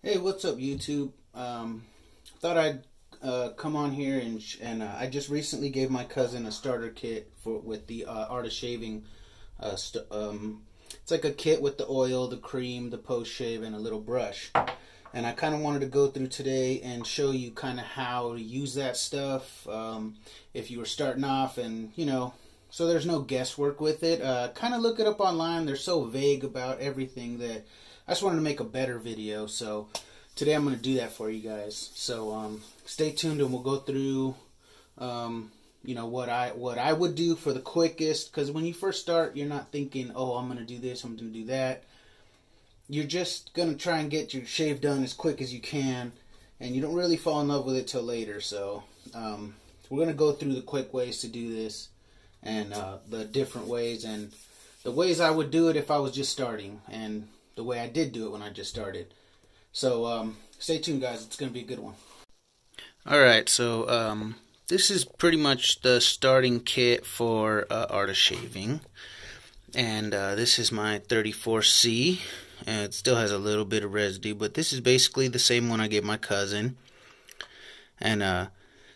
Hey, what's up, YouTube? Thought I'd come on here and I just recently gave my cousin a starter kit with the art of shaving. It's like a kit with the oil, the cream, the post shave, and a little brush. And I kind of wanted to go through today and show you kind of how to use that stuff if you were starting off, and so there's no guesswork with it. Kind of look it up online. They're so vague about everything that I just wanted to make a better video, so today I'm going to do that for you guys. So stay tuned and we'll go through what I would do for the quickest, because when you first start, you're not thinking, oh, I'm going to do this, I'm going to do that. You're just going to try and get your shave done as quick as you can, and you don't really fall in love with it till later. So we're going to go through the quick ways to do this, and the different ways, and the ways I would do it if I was just starting, and the way I did do it when I just started. So stay tuned, guys. It's going to be a good one. Alright, so this is pretty much the starting kit for art of shaving. And this is my 34C. And it still has a little bit of residue, but this is basically the same one I gave my cousin. And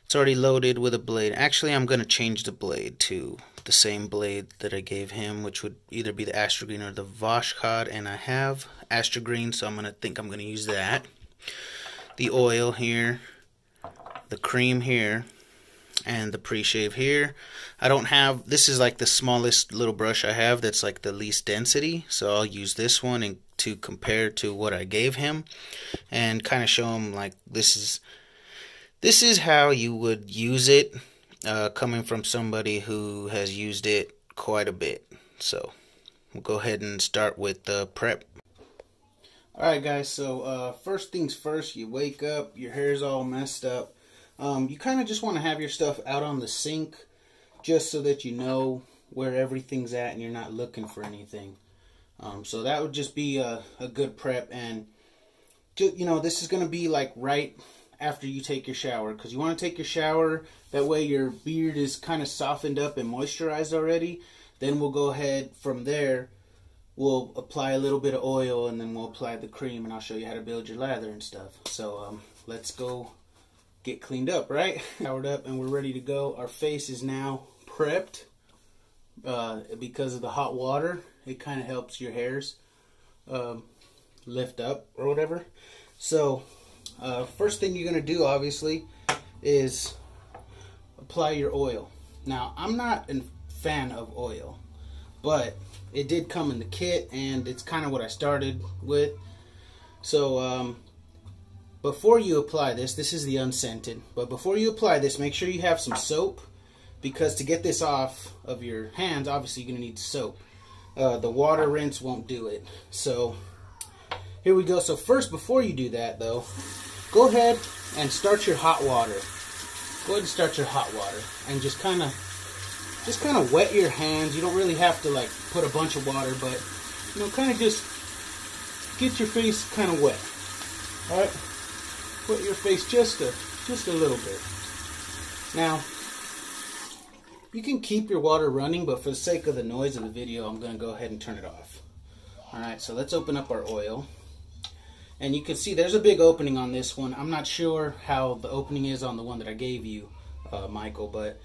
it's already loaded with a blade. Actually, I'm going to change the blade to the same blade that I gave him, which would either be the Astra Green or the Voshkod, and I have Astra Green, so I'm going to use that. The oil here, the cream here, and the pre-shave here. I don't have, this is like the smallest little brush I have that's like the least density, so I'll use this one and to compare to what I gave him and kind of show him like this is how you would use it, coming from somebody who has used it quite a bit. So we'll go ahead and start with the prep. Alright guys, so first things first, you wake up, your hair's all messed up. You kind of just want to have your stuff out on the sink just so that you know where everything's at and you're not looking for anything. So that would just be a good prep, and this is going to be like right after you take your shower, because you want to take your shower, that way your beard is kind of softened up and moisturized already. Then we'll go ahead from there, we'll apply a little bit of oil, and then we'll apply the cream, and I'll show you how to build your lather and stuff. So let's go get cleaned up, right? Showered up and we're ready to go. Our face is now prepped because of the hot water. It kind of helps your hairs lift up or whatever. So first thing you're going to do, obviously, is apply your oil. Now, I'm not a fan of oil, but it did come in the kit, and it's kind of what I started with. So before you apply this is the unscented, but before you apply this, make sure you have some soap, because to get this off of your hands, obviously you're going to need soap. The water rinse won't do it. So here we go. So first, before you do that though, go ahead and start your hot water. Go ahead and start your hot water and just kind of wet your hands. You don't really have to like put a bunch of water, but kind of just get your face kind of wet. All right, wet your face just a little bit. Now, you can keep your water running, but for the sake of the noise of the video, I'm going to go ahead and turn it off. All right, so let's open up our oil. And you can see there's a big opening on this one. I'm not sure how the opening is on the one that I gave you, Michael, but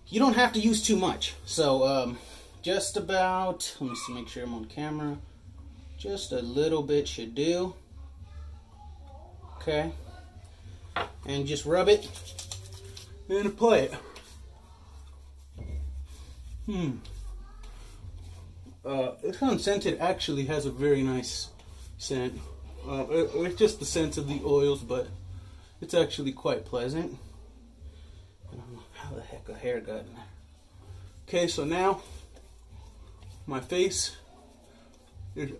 you don't have to use too much. So just about, let me see, make sure I'm on camera. Just a little bit should do. Okay. And just rub it and apply it. This unscented actually has a very nice scent. It's just the scent of the oils, but it's actually quite pleasant. I don't know how the heck a hair got in there. Okay, so now my face is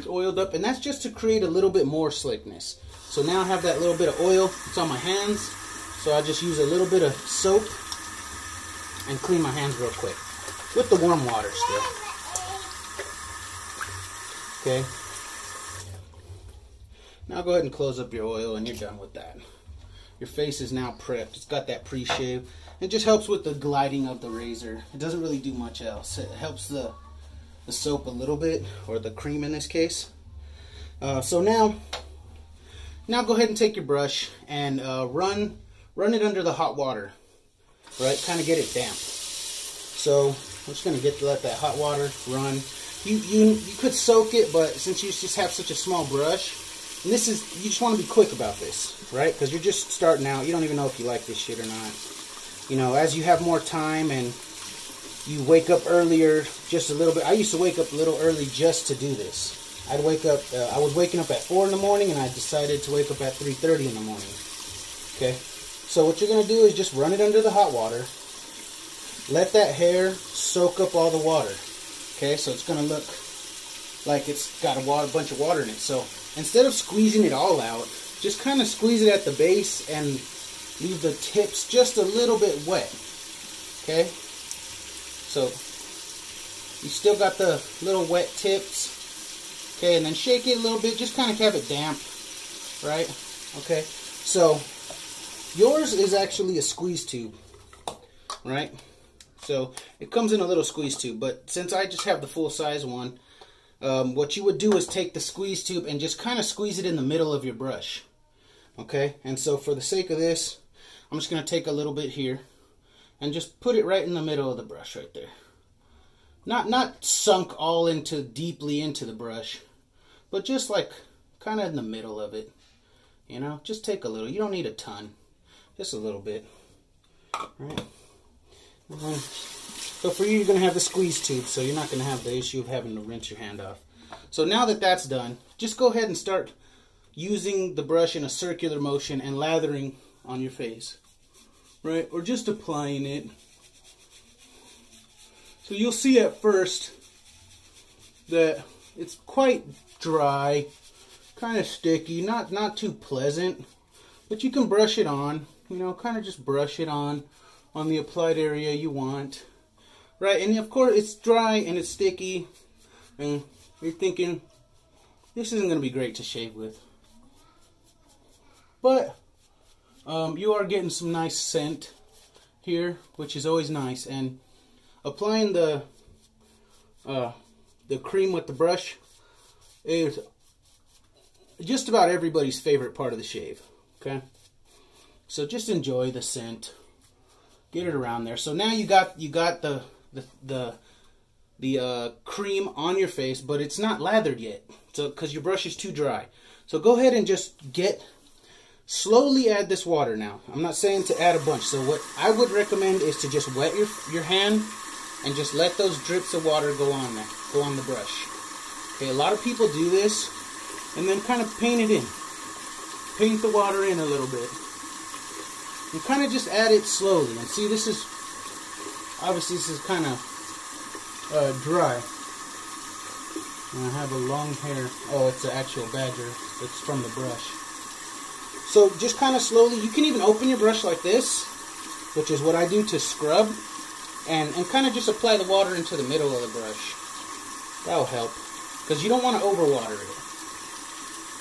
oiled up, and that's just to create a little bit more slickness. So now I have that little bit of oil. It's on my hands, so I just use a little bit of soap and clean my hands real quick with the warm water still. Okay. Now go ahead and close up your oil, and you're done with that. Your face is now prepped. It's got that pre-shave. It just helps with the gliding of the razor. It doesn't really do much else. It helps the soap a little bit, or the cream in this case. So now Now go ahead and take your brush and run it under the hot water, right? Kind of get it damp. So I'm just gonna let that hot water run. You could soak it, but since you just have such a small brush, and you just want to be quick about this, right? Because you're just starting out. You don't even know if you like this shit or not. You know, as you have more time and you wake up earlier just a little bit. I used to wake up a little early just to do this. I'd wake up, I was waking up at 4 in the morning, and I decided to wake up at 3:30 in the morning. Okay, so what you're going to do is just run it under the hot water. Let that hair soak up all the water. Okay, so it's going to look like it's got a bunch of water in it. So instead of squeezing it all out, just kind of squeeze it at the base and leave the tips just a little bit wet. Okay, so you still got the little wet tips. Okay, and then shake it a little bit, just kind of have it damp, right? Okay, so yours is actually a squeeze tube, right? So it comes in a little squeeze tube, but since I just have the full size one, what you would do is take the squeeze tube and just kind of squeeze it in the middle of your brush. Okay, and so for the sake of this, I'm just going to take a little bit here and just put it right in the middle of the brush right there. Not sunk all deeply into the brush, but just like kind of in the middle of it. You know, just take a little. You don't need a ton, just a little bit. Right. So for you, you're going to have the squeeze tube, so you're not going to have the issue of having to rinse your hand off. So now that that's done, just go ahead and start using the brush in a circular motion and lathering on your face, right? Or just applying it. So you'll see at first that it's quite dry, kind of sticky, not too pleasant, but you can brush it on, you know, kind of just brush it on the applied area you want, right? And of course it's dry and it's sticky, and you're thinking, this isn't going to be great to shave with. But you are getting some nice scent here, which is always nice, and applying the cream with the brush is just about everybody's favorite part of the shave. Okay, so just enjoy the scent, get it around there. So now you got the cream on your face, but it's not lathered yet, so because your brush is too dry. So go ahead and just slowly add this water now. I'm not saying to add a bunch. So what I would recommend is to just wet your hand and just let those drips of water go on there, go on the brush. Okay, a lot of people do this and then kind of paint it in. Paint the water in a little bit. And kind of just add it slowly. And see, this is, obviously this is kind of dry. And I have a long hair. Oh, it's an actual badger. It's from the brush. So just kind of slowly, you can even open your brush like this, which is what I do to scrub. And kind of just apply the water into the middle of the brush. That'll help. Because you don't want to overwater it.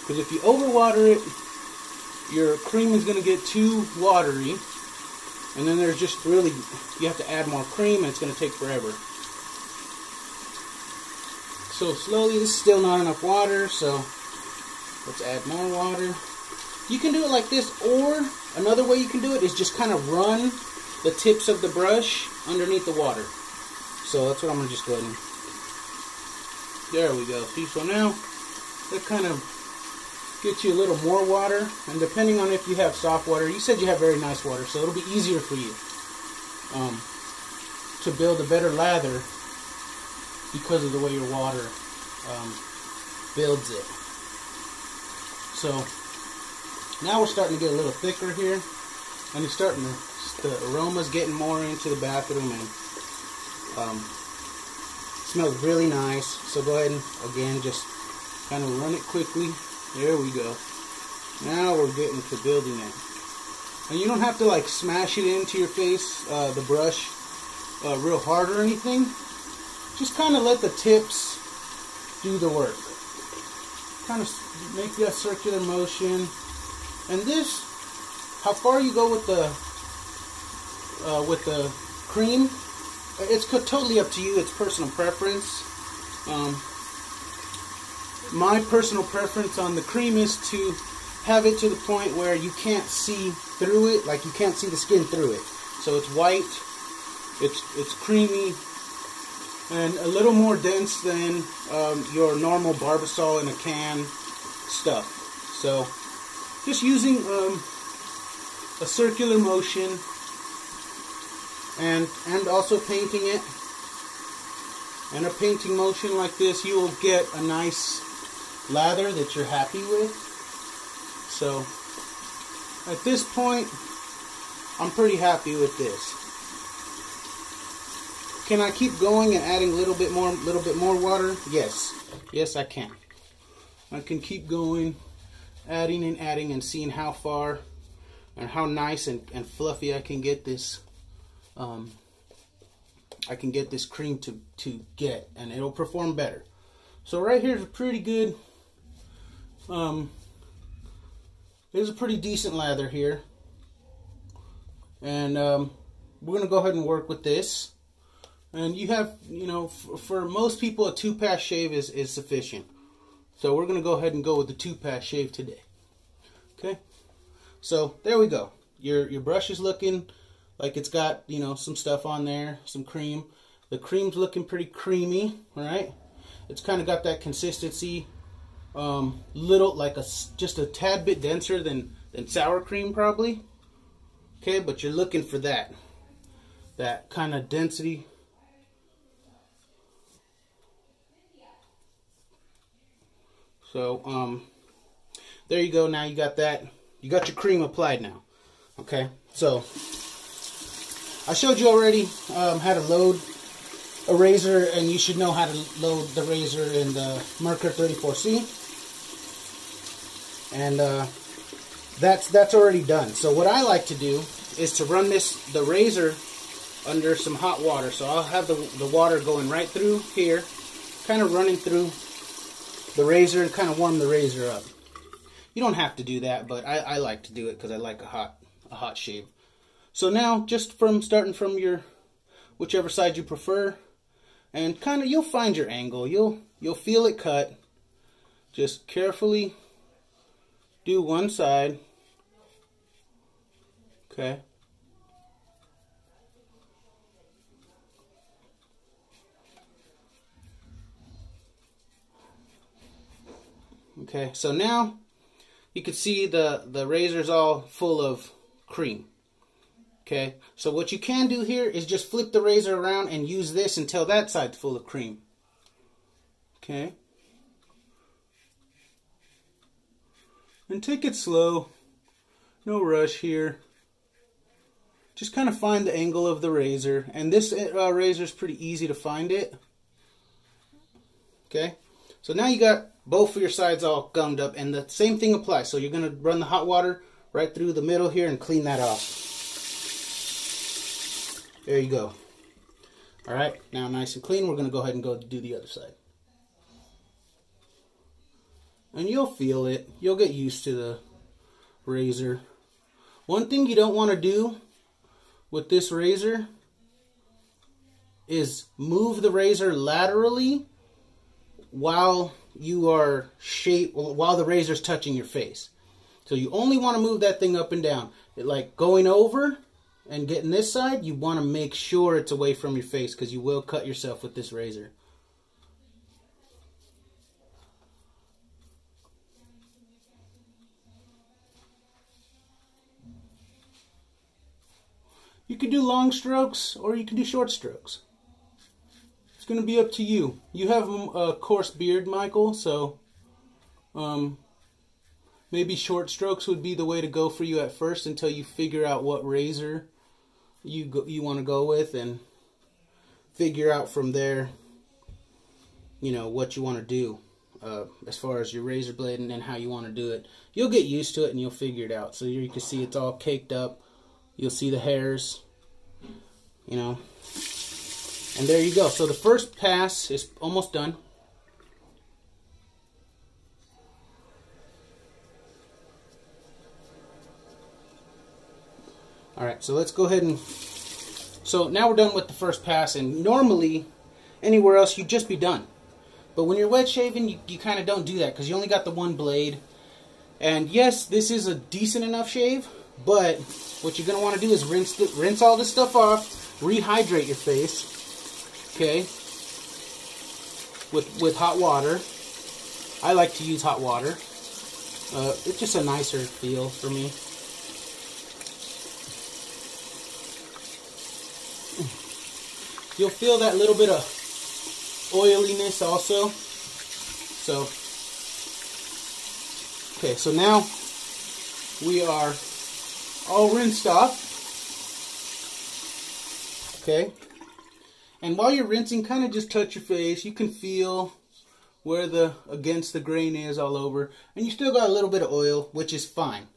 Because if you overwater it, your cream is going to get too watery. And then there's just really, you have to add more cream and it's going to take forever. So slowly, this is still not enough water, so let's add more water. You can do it like this, or another way you can do it is just kind of run the tips of the brush underneath the water. So that's what I'm going to just go ahead and, there we go. See, so now that kind of gets you a little more water, and depending on if you have soft water, you said you have very nice water, so it'll be easier for you to build a better lather because of the way your water builds it. So now we're starting to get a little thicker here, and it's starting to, the aroma's getting more into the bathroom, and smells really nice. So go ahead and again just kind of run it quickly. There we go. Now we're getting to building it, and you don't have to like smash it into your face, the brush, real hard or anything. Just kind of let the tips do the work. Kind of make that circular motion. And this, how far you go with the cream, it's totally up to you. It's personal preference. My personal preference on the cream is to have it to the point where you can't see through it, like you can't see the skin through it. So it's white, it's creamy, and a little more dense than your normal Barbasol in a can stuff. So just using a circular motion and also painting it. And a painting motion like this, you will get a nice lather that you're happy with. So at this point, I'm pretty happy with this. Can I keep going and adding a little bit more water? Yes. Yes, I can. I can keep going, adding and seeing how far and how nice and fluffy I can get this cream to get, and it'll perform better. So right here is a pretty good, there's a pretty decent lather here, and we're gonna go ahead and work with this. And you have, you know, for most people, a 2-pass shave is sufficient. So we're gonna go ahead and go with the 2-pass shave today. Okay, so there we go. Your brush is looking like it's got, you know, some stuff on there, some cream. The cream's looking pretty creamy, right? It's kind of got that consistency, little, like just a tad bit denser than sour cream probably. Okay, but you're looking for that kind of density. So there you go. Now you got that. You got your cream applied now. Okay, so I showed you already how to load a razor, and you should know how to load the razor in the Merkur 34C. And that's already done. So what I like to do is to run the razor under some hot water. So I'll have the water going right through here, kind of running through the razor, and kind of warm the razor up. You don't have to do that, but I like to do it because I like a hot shave. So now, just starting from your whichever side you prefer, and kind of you'll find your angle. You'll feel it cut. Just carefully do one side. Okay. Okay, so now you can see the razor's all full of cream. Okay, so what you can do here is just flip the razor around and use this until that side's full of cream. Okay. And take it slow. No rush here. Just kind of find the angle of the razor. And this razor is pretty easy to find it. Okay. So now you got both of your sides all gummed up, and the same thing applies. So you're going to run the hot water right through the middle here and clean that off. There you go. Alright, now nice and clean, we're going to go ahead and go do the other side. And you'll feel it. You'll get used to the razor. One thing you don't want to do with this razor is move the razor laterally while while the razor's touching your face. So you only want to move that thing up and down. Like going over and getting this side, you want to make sure it's away from your face, because you will cut yourself with this razor. You can do long strokes or you can do short strokes. It's going to be up to you. You have a coarse beard, Michael, so maybe short strokes would be the way to go for you at first until you figure out what razor you want to go with, and figure out from there, you know, what you want to do as far as your razor blade and how you want to do it. You'll get used to it and you'll figure it out. So you can see it's all caked up. You'll see the hairs, you know. And there you go. So the first pass is almost done. Alright, so let's go ahead and... So now we're done with the first pass, and normally, anywhere else, you'd just be done. But when you're wet shaving, you kind of don't do that, because you only got the one blade. And yes, this is a decent enough shave, but what you're going to want to do is rinse all this stuff off, rehydrate your face, okay, with hot water. I like to use hot water. It's just a nicer feel for me. You'll feel that little bit of oiliness also. So, okay, so now we are all rinsed off. Okay, and while you're rinsing, kind of just touch your face. You can feel where against the grain is all over, and you still got a little bit of oil, which is fine.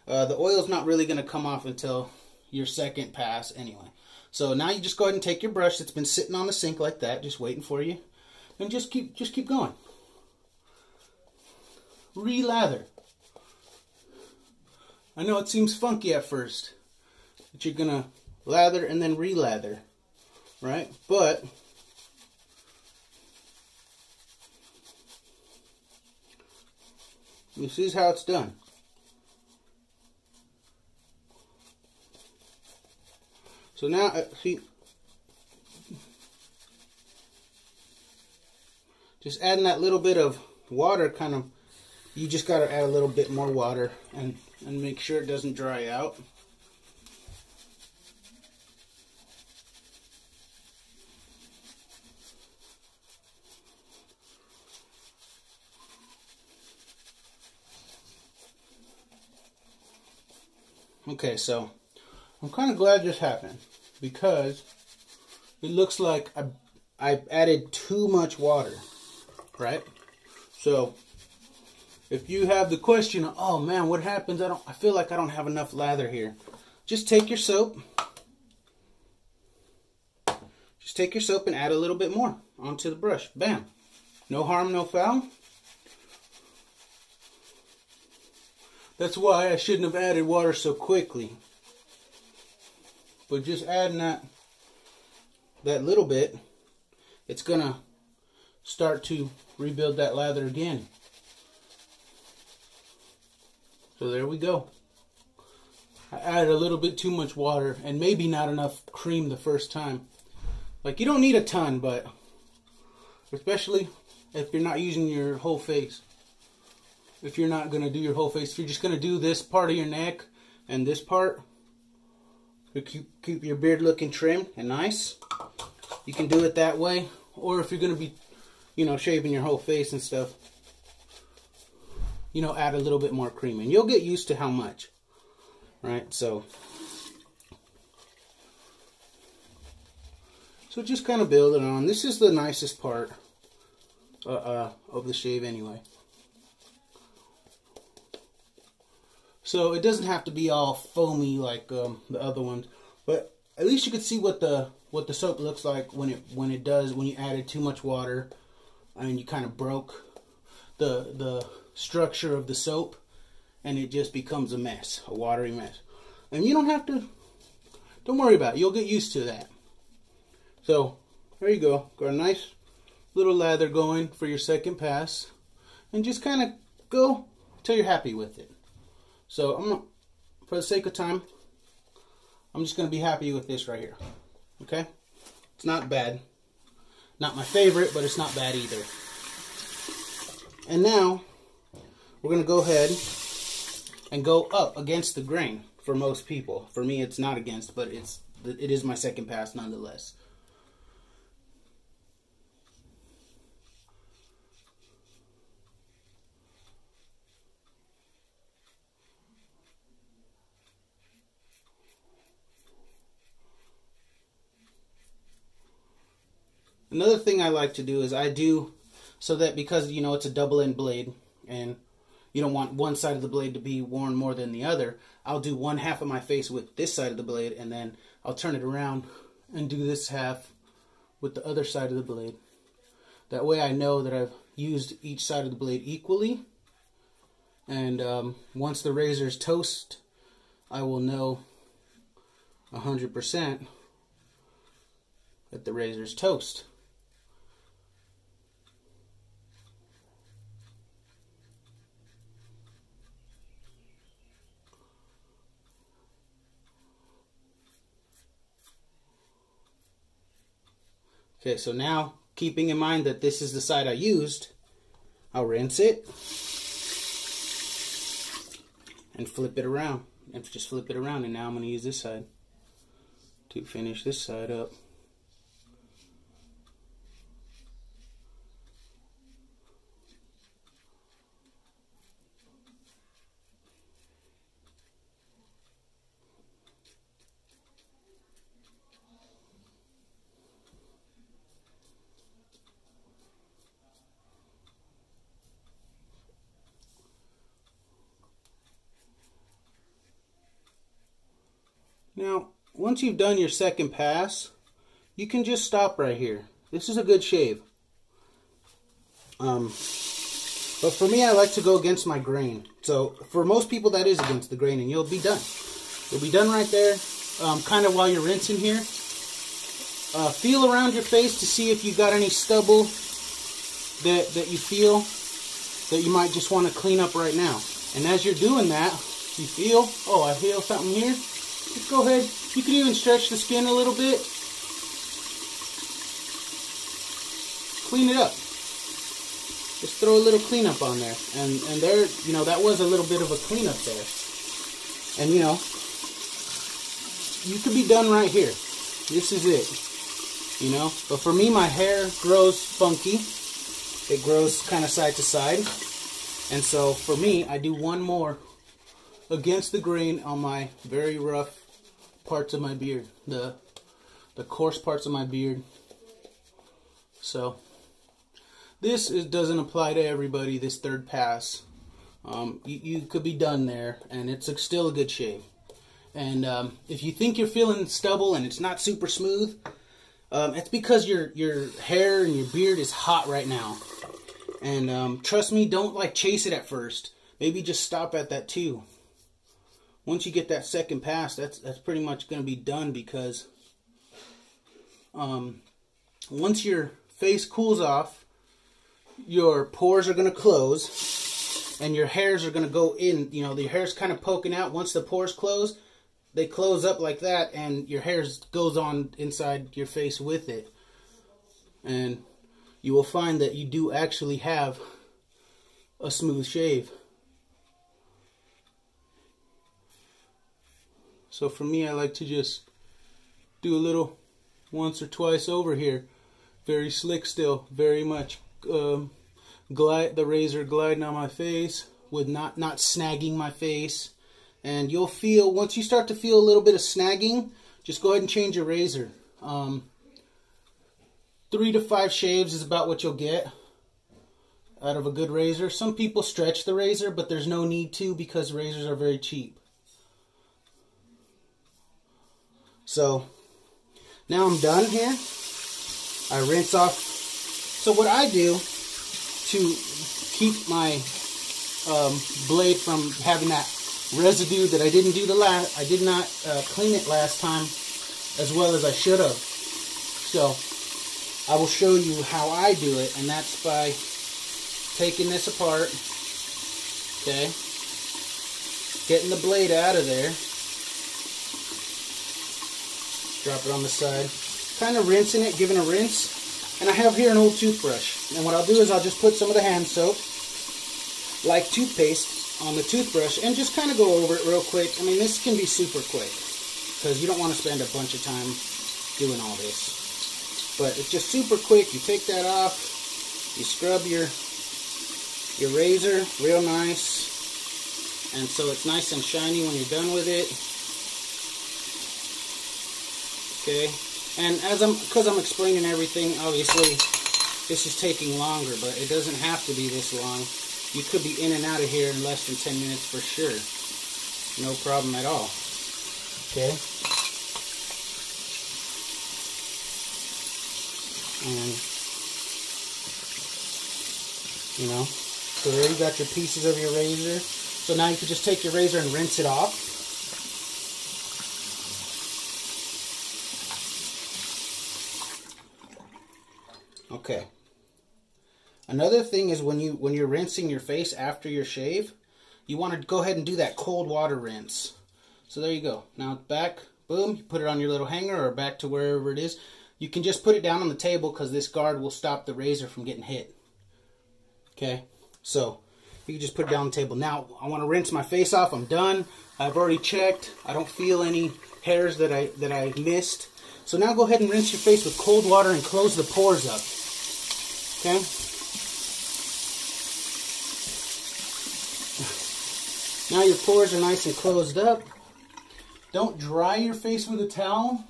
The oil's not really going to come off until your second pass anyway. So now you just go ahead and take your brush that's been sitting on the sink like that, just waiting for you, and just keep going. Re-lather. I know it seems funky at first, but you're gonna lather and then re-lather, right? But this is how it's done. So now, see, just adding that little bit of water, kind of, you just got to add a little bit more water and make sure it doesn't dry out. Okay, so I'm kind of glad this happened because it looks like I added too much water, right? So if you have the question, oh man, what happens? I feel like I don't have enough lather here. Just take your soap. Just take your soap and add a little bit more onto the brush. Bam. No harm, no foul. That's why I shouldn't have added water so quickly. But just adding that little bit, it's gonna start to rebuild that lather again. So there we go. I added a little bit too much water and maybe not enough cream the first time. Like, you don't need a ton, but especially if you're not using your whole face. If you're not going to do your whole face, if you're just going to do this part of your neck and this part, to keep your beard looking trim and nice, you can do it that way. Or if you're going to be, shaving your whole face and stuff, add a little bit more cream. And you'll get used to how much, right? So just kind of build it on. This is the nicest part of the shave anyway. So it doesn't have to be all foamy like the other ones, but at least you could see what the soap looks like when you added too much water and you kind of broke the structure of the soap, and it just becomes a mess, a watery mess. And you don't worry about it. You'll get used to that. So there you go. Got a nice little lather going for your second pass, and just kind of go till you're happy with it. So for the sake of time, I'm just going to be happy with this right here. Okay? It's not bad. Not my favorite, but it's not bad either. And now, we're going to go ahead and go up against the grain for most people. For me, it's not against, but it is my second pass nonetheless. Another thing I like to do is so that because it's a double end blade and you don't want one side of the blade to be worn more than the other, I'll do one half of my face with this side of the blade, and then I'll turn it around and do this half with the other side of the blade. That way I know that I've used each side of the blade equally, and once the razor's toast, I will know 100% that the razor's toast. Okay, so now, keeping in mind that this is the side I used, I'll rinse it and flip it around. And just flip it around, and now I'm going to use this side to finish this side up. Now, once you've done your second pass, you can just stop right here. This is a good shave. But for me, I like to go against my grain. So for most people, that is against the grain, and you'll be done. You'll be done right there. Kind of while you're rinsing here. Feel around your face to see if you got any stubble that you feel that you might just want to clean up right now. And as you're doing that, you feel, oh, I feel something here. Just go ahead. You can even stretch the skin a little bit. Clean it up. Just throw a little cleanup on there. And there, you know, that was a little bit of a cleanup there. And, you know, you could be done right here. This is it. You know? But for me, my hair grows funky. It grows kind of side to side. And so, for me, I do one more against the grain on my very rough parts of my beard, the coarse parts of my beard. So this doesn't apply to everybody, this third pass. You could be done there, and it's still a good shave. And if you think you're feeling stubble and it's not super smooth, it's because your hair and your beard is hot right now. And trust me, don't like chase it at first. Maybe just stop at that 2. Once you get that second pass, that's pretty much going to be done, because once your face cools off, your pores are going to close, and your hairs are going to go in. You know, the hair's kind of poking out. Once the pores close, they close up like that, and your hair goes on inside your face with it. And you will find that you do actually have a smooth shave. So for me, I like to just do a little once or twice over here. Very slick still. Very much glide the razor gliding on my face with not snagging my face. And you'll feel, once you start to feel a little bit of snagging, just go ahead and change your razor. 3 to 5 shaves is about what you'll get out of a good razor. Some people stretch the razor, but there's no need to, because razors are very cheap. So now I'm done here. I rinse off. So what I do to keep my blade from having that residue that I didn't do I did not clean it last time as well as I should have. So I will show you how I do it, and that's by taking this apart. Okay, getting the blade out of there. Drop it on the side. Kind of rinsing it, giving a rinse. And I have here an old toothbrush. And what I'll do is I'll just put some of the hand soap, like toothpaste, on the toothbrush and just kind of go over it real quick. I mean, this can be super quick, because you don't want to spend a bunch of time doing all this. But it's just super quick. You take that off. You scrub your razor real nice. And so it's nice and shiny when you're done with it. Okay, and because I'm explaining everything, obviously this is taking longer, but it doesn't have to be this long. You could be in and out of here in less than 10 minutes for sure. No problem at all. Okay. And, you know, so there you got your pieces of your razor. So now you can just take your razor and rinse it off. Okay. Another thing is when you're rinsing your face after your shave, you want to go ahead and do that cold water rinse. So there you go. Now back, boom, you put it on your little hanger or back to wherever it is. you can just put it down on the table because this guard will stop the razor from getting hit. Okay, so you can just put it down on the table. Now, I want to rinse my face off. I'm done. I've already checked. I don't feel any hairs that I missed. So now go ahead and rinse your face with cold water and close the pores up. Okay? Now your pores are nice and closed up. Don't dry your face with a towel.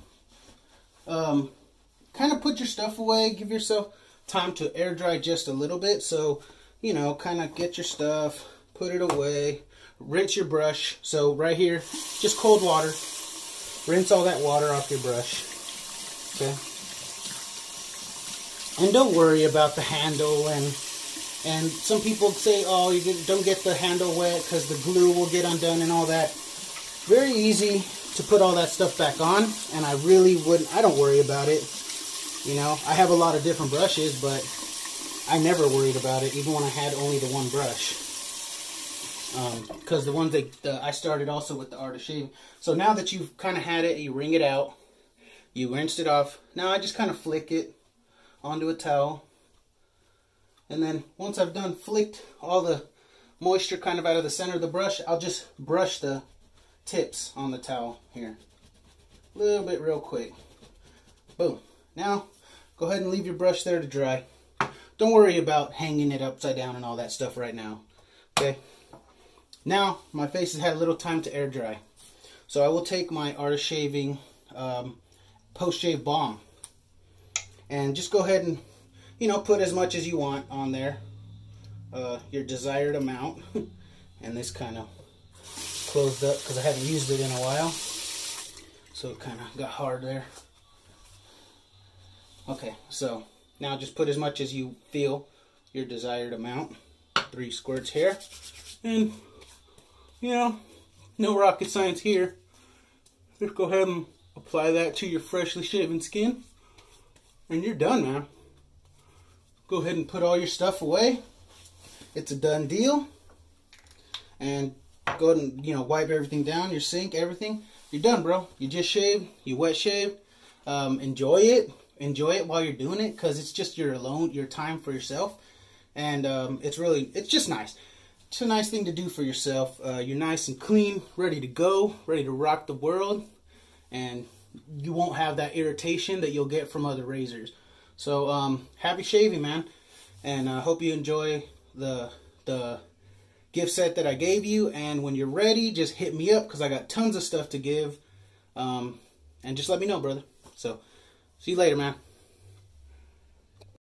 Kind of put your stuff away. Give yourself time to air dry just a little bit. So, you know, kind of get your stuff, put it away, rinse your brush. So right here, just cold water. Rinse all that water off your brush. Okay. And don't worry about the handle. And some people say, oh, don't get the handle wet because the glue will get undone and all that. Very easy to put all that stuff back on. And I really wouldn't, I don't worry about it. You know, I have a lot of different brushes, but I never worried about it, even when I had only the one brush. Because the ones that I started also with the art of shaving. So now that you've kind of had it, you wring it out, you rinsed it off. Now I just kind of flick it onto a towel. And then once I've done flicked all the moisture kind of out of the center of the brush, I'll just brush the tips on the towel here. A little bit real quick. Boom. Now, go ahead and leave your brush there to dry. Don't worry about hanging it upside down and all that stuff right now. Okay? Now, my face has had a little time to air dry. So I will take my Art of Shaving post-shave balm. And just go ahead and, you know, put as much as you want on there. Your desired amount. And this kind of closed up because I haven't used it in a while. So it kind of got hard there. Okay, so now just put as much as you feel your desired amount. 3 squirts here. And, you know, no rocket science here. Just go ahead and apply that to your freshly shaven skin. And you're done, man. Go ahead and put all your stuff away. It's a done deal. And go ahead and, you know, wipe everything down, your sink, everything. You're done, bro. You just shaved. You wet shaved. Enjoy it. Enjoy it while you're doing it, because it's just your time for yourself. And it's just nice. It's a nice thing to do for yourself. You're nice and clean, ready to go, ready to rock the world. And you won't have that irritation that you'll get from other razors. So, happy shaving, man. And I hope you enjoy the gift set that I gave you. And when you're ready, just hit me up, because I got tons of stuff to give. And just let me know, brother. So, see you later, man.